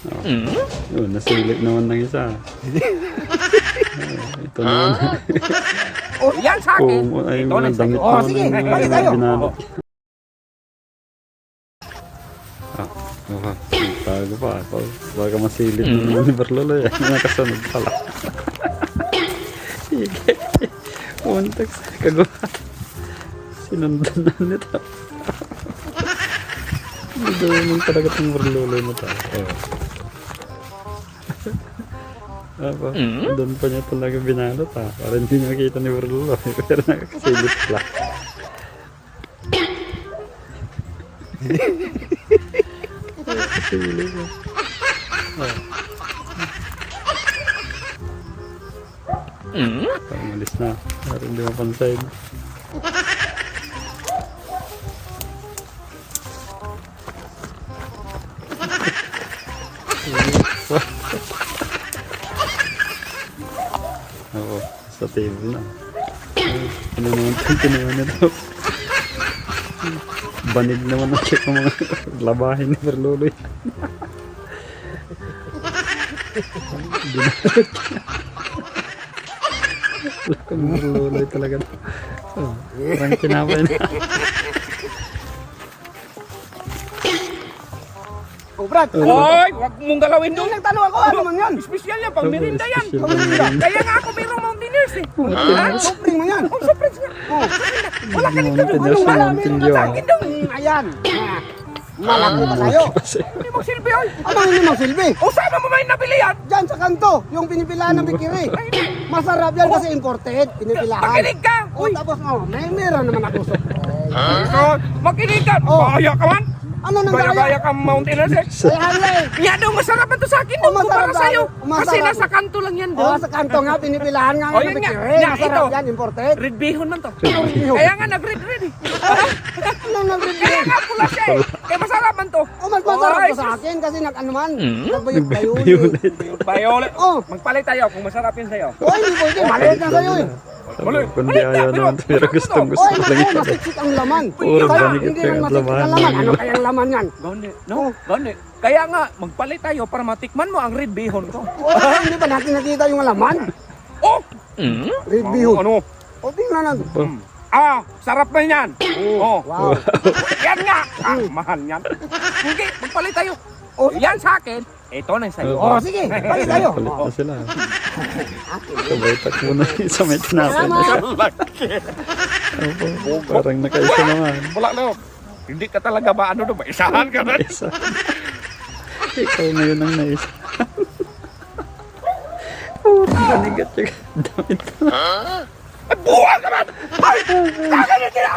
Yun, nasilip naman ng isa. Ito naman. Oh, yan sa akin. Ay, Ito na mga damit sa'yo. Oh, naman sige, yung balik tayo. binalot. Tago pa. Baka masilip naman ni Barlolo yan. Nakasunod pala. Sige. Puntak sa kagawa. Sinundan na nito. Hindi naman talaga itong Barlolo mo tayo. Doon pa niya talaga binalot para hindi makita ni Barlolo. Pero nakakasilip lang. Nakakasilip lang. Umalis na. Para hindi mapansin. Oo, sa table na. Ano naman itong kinuha na daw? Banig naman ang check ng mga labahin ni Barlolo. Binalot niya. Lakang Barlolo talaga. Parang kinapay na. Oh, Brad. Hoy, wag mong galawin doon. Nagtanong ako, ano man yan? Espesyal yan, pang merinda yan. Espesyal pang merinda. Kaya nga ako mayroong Mountaineers eh. Sobrang mo yan. Oh, surprise nga. Oh, Wala ka nito doon. Mountain Dew, Wala, Mountain meron Dew. ka sa akin doon. ayan. Malaki pa sa'yo. Hindi mo silbi, hoy. Ano hindi magsilbi? O, saan mo may nabili yan? Diyan sa kanto, yung pinipilahan ng bikiri. Masarap yan kasi imported, pinipilahan. Makinig ka. Oh, tapos meron naman ako so. So, makinig ka. Oh. Bahaya ka man. Ano nang Bahaya gaya? ka Mountaineers eh. Kaya halay. Kaya daw masarap na to sa akin. Oh, Doon masarap para sa'yo. daw. Masarap. Kasi nasa kanto lang yan Oh, doon. sa kanto nga, pinipilahan nga Oh, ng yun nga. bikiri. Nga, Masarap ito. yan, imported. Red bihon man to. bihon? Kaya nga nag-red eh. Ano nang Kaya nga pula siya eh. Kaya masarap man to. Oh, mas masarap Ay, pa sa akin kasi ano man, nagbayot Violet. Violet. Oh. Magpalit tayo kung masarap yun sa'yo. Oh, hindi pwede, maliit na sa'yo eh. Kundi ayaw naman ito, pero gustong gusto Oy, ko lang naku, ito. masiksik ang laman. Puro Kaya, banig hindi ito man yung masiksik ang laman. laman. Ano kayang laman yan? Gani, no? Gani. Kaya nga, magpalit tayo para matikman mo ang red bihon ko. Oh, hindi ba natin nakita yung laman? Oh! Red bihon. Ano? O, tingnan natin. Sarap na yan. Oh. Wow. Yan nga. Mahal yan. Hindi, magpalit tayo. Oh, yan sa akin. Ito na sa'yo. Oh, sige, balik tayo. Palit na sila. Sabay takbo na sa may tinapay na siya. Opo, parang nakaisa naman. Wala na. Hindi ka talaga ba ano ba? Isahan ka na. Isa. Ikaw ngayon ang naisa. Panigat yung damit. Ay, buwan ka man! Ay! Kaka na sila!